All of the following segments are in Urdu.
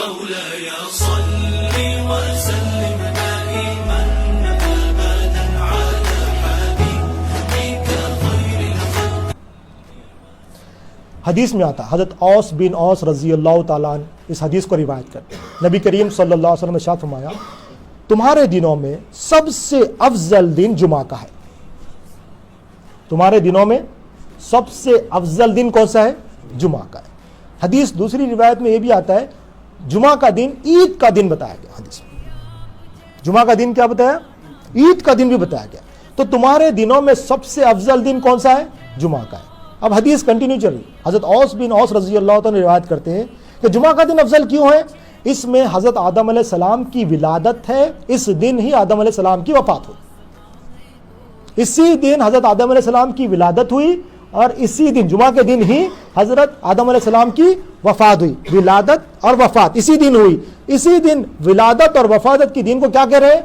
مولاي صل وسلم دائما أبدا على حبيبك خير الخلق. حدیث میں آتا حضرت اوس بن اوس رضی اللہ تعالیٰ عنہ اس حدیث کو روایت کرتے ہیں. نبی کریم صلی اللہ علیہ وسلم نے ارشاد فرمایا تمہارے دنوں میں سب سے افضل دن جمعہ کا ہے. تمہارے دنوں میں سب سے افضل دن کون سا ہے؟ جمعہ کا ہے. حدیث دوسری روایت میں یہ بھی آتا ہے جمعہ کا دن عید کا دن بتایا گیا. حدیث میں جمعہ کا دن کیا بتایا؟ عید کا دن بھی بتایا گیا. تو تمہارے دنوں میں سب سے افضل دن کون سا ہے؟ جمعہ کا ہے. اب حدیث کنٹینیو چل رہی. حضرت اوس بن اوس رضی اللہ تعالیٰ روایت کرتے ہیں کہ جمعہ کا دن افضل کیوں ہے؟ اس میں حضرت آدم علیہ السلام کی ولادت ہے. اس دن ہی آدم علیہ السلام کی وفات ہوئی. اسی دن حضرت آدم علیہ السلام کی ولادت ہوئی اور اسی دن جمعہ کے دن ہی حضرت آدم علیہ السلام کی وفات ہوئی. ولادت اور وفات اسی دن ہوئی. اسی دن ولادت اور وفات کی دن کو کیا کہہ رہے ہیں؟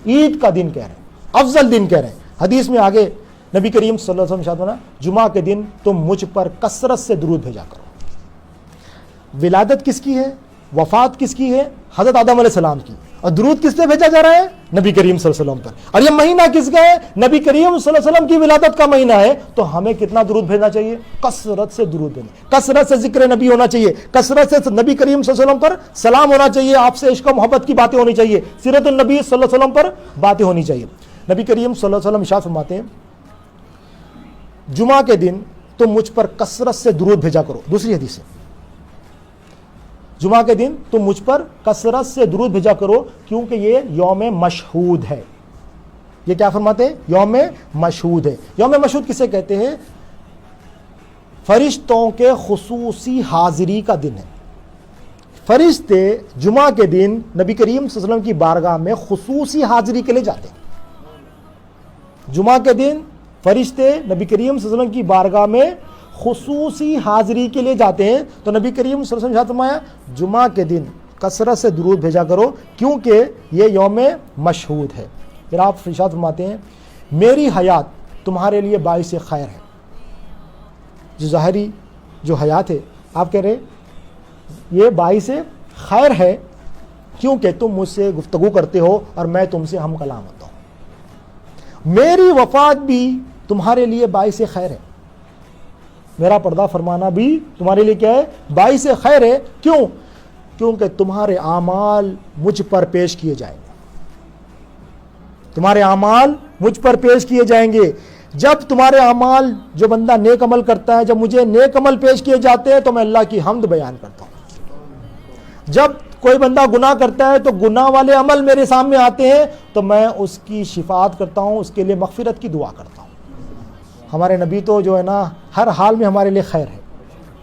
عید کا دن کہہ رہے ہیں, افضل دن کہہ رہے ہیں. حدیث میں آگے نبی کریم صلی اللہ علیہ وسلم ارشاد فرمایا جمعہ کے دن تم مجھ پر کثرت سے درود بھیجا کرو. ولادت کس کی ہے؟ وفات کس کی ہے؟ حضرت آدم علیہ السلام کی. اور درود کس سے بھیجا جا رہا ہے؟ نبی کریم صلی اللہ علیہ وسلم پر. اور یہ مہینہ کس کا ہے؟ نبی کریم صلی اللہ علیہ وسلم کی ولادت کا مہینہ ہے. تو ہمیں کتنا درود بھیجنا چاہیے؟ کثرت سے درود بھیجنا, کثرت سے ذکر نبی ہونا چاہیے, کثرت سے نبی کریم صلی اللہ علیہ وسلم پر سلام ہونا چاہیے, آپ سے عشق و محبت کی باتیں ہونی چاہیے, سیرت النبی صلی اللہ علیہ وسلم پر باتیں ہونی چاہیے. نبی کریم صلی اللہ علیہ وسلم ارشاد فرماتے ہیں جمعہ کے دن تم مجھ پر کثرت سے درود بھیجا کرو. دوسری حدیث ہے جمعہ کے دن تم مجھ پر کثرت سے درود بھیجا کرو کیونکہ یہ یوم مشہود ہے. یہ کیا فرماتے ہیں؟ یوم مشہود ہے. یوم مشہود کسے کہتے ہیں؟ فرشتوں کے خصوصی حاضری کا دن ہے. فرشتے جمعہ کے دن نبی کریم صلی اللہ علیہ وسلم کی بارگاہ میں خصوصی حاضری کے لیے جاتے ہیں. جمعہ کے دن فرشتے نبی کریم صلی اللہ علیہ وسلم کی بارگاہ میں خصوصی حاضری کے لیے جاتے ہیں. تو نبی کریم صلی اللہ علیہ وسلم نے فرمایا جمعہ کے دن کثرت سے درود بھیجا کرو کیونکہ یہ یوم مشہود ہے. پھر آپ ارشاد فرماتے ہیں میری حیات تمہارے لیے باعث خیر ہے. جو ظاہری جو حیات ہے آپ کہہ رہے یہ باعث خیر ہے کیونکہ تم مجھ سے گفتگو کرتے ہو اور میں تم سے ہم کلام ہوتا ہوں. میری وفات بھی تمہارے لیے باعث خیر ہے. میرا پردہ فرمانا بھی تمہارے لیے کیا ہے؟ باعث خیر ہے. کیوں؟ کیونکہ تمہارے اعمال مجھ پر پیش کیے جائیں گے. تمہارے اعمال مجھ پر پیش کیے جائیں گے. جب تمہارے اعمال جو بندہ نیک عمل کرتا ہے جب مجھے نیک عمل پیش کیے جاتے ہیں تو میں اللہ کی حمد بیان کرتا ہوں. جب کوئی بندہ گناہ کرتا ہے تو گناہ والے عمل میرے سامنے آتے ہیں تو میں اس کی شفاعت کرتا ہوں, اس کے لیے مغفرت کی دعا کرتا ہوں. ہمارے نبی تو جو ہے نا ہر حال میں ہمارے لیے خیر ہے,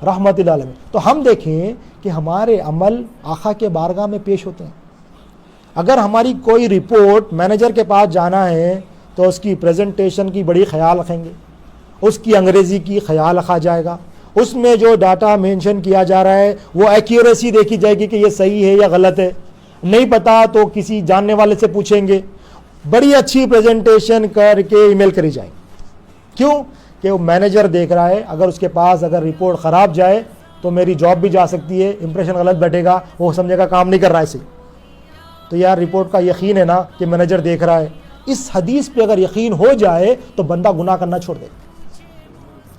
رحمت للعالمین. تو ہم دیکھیں کہ ہمارے عمل آقا کے بارگاہ میں پیش ہوتے ہیں. اگر ہماری کوئی رپورٹ مینیجر کے پاس جانا ہے تو اس کی پریزنٹیشن کی بڑی خیال رکھیں گے, اس کی انگریزی کی خیال رکھا جائے گا, اس میں جو ڈاٹا مینشن کیا جا رہا ہے وہ ایکیوریسی دیکھی جائے گی کہ یہ صحیح ہے یا غلط ہے. نہیں پتا تو کسی جاننے والے سے پوچھیں گے. بڑی اچھی پریزنٹیشن کر کے ای میل کری جائے. کیوں کہ وہ مینیجر دیکھ رہا ہے اگر اس کے پاس اگر رپورٹ خراب جائے تو میری جاب بھی جا سکتی ہے, امپریشن غلط بیٹھے گا, وہ سمجھے گا کام نہیں کر رہا ہے. تو یار رپورٹ کا یقین ہے نا کہ مینیجر دیکھ رہا ہے. اس حدیث پہ اگر یقین ہو جائے تو بندہ گناہ کرنا چھوڑ دے.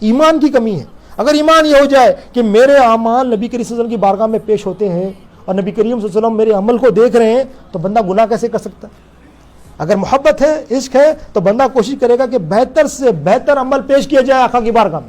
ایمان کی کمی ہے. اگر ایمان یہ ہو جائے کہ میرے اعمال نبی کریم صلی اللہ علیہ وسلم کی بارگاہ میں پیش ہوتے ہیں اور نبی کریم صلی اللہ علیہ وسلم میرے عمل کو دیکھ رہے ہیں تو بندہ گناہ کیسے کر سکتا ہے؟ اگر محبت ہے, عشق ہے تو بندہ کوشش کرے گا کہ بہتر سے بہتر عمل پیش کیا جائے آقا کی بارگاہ میں.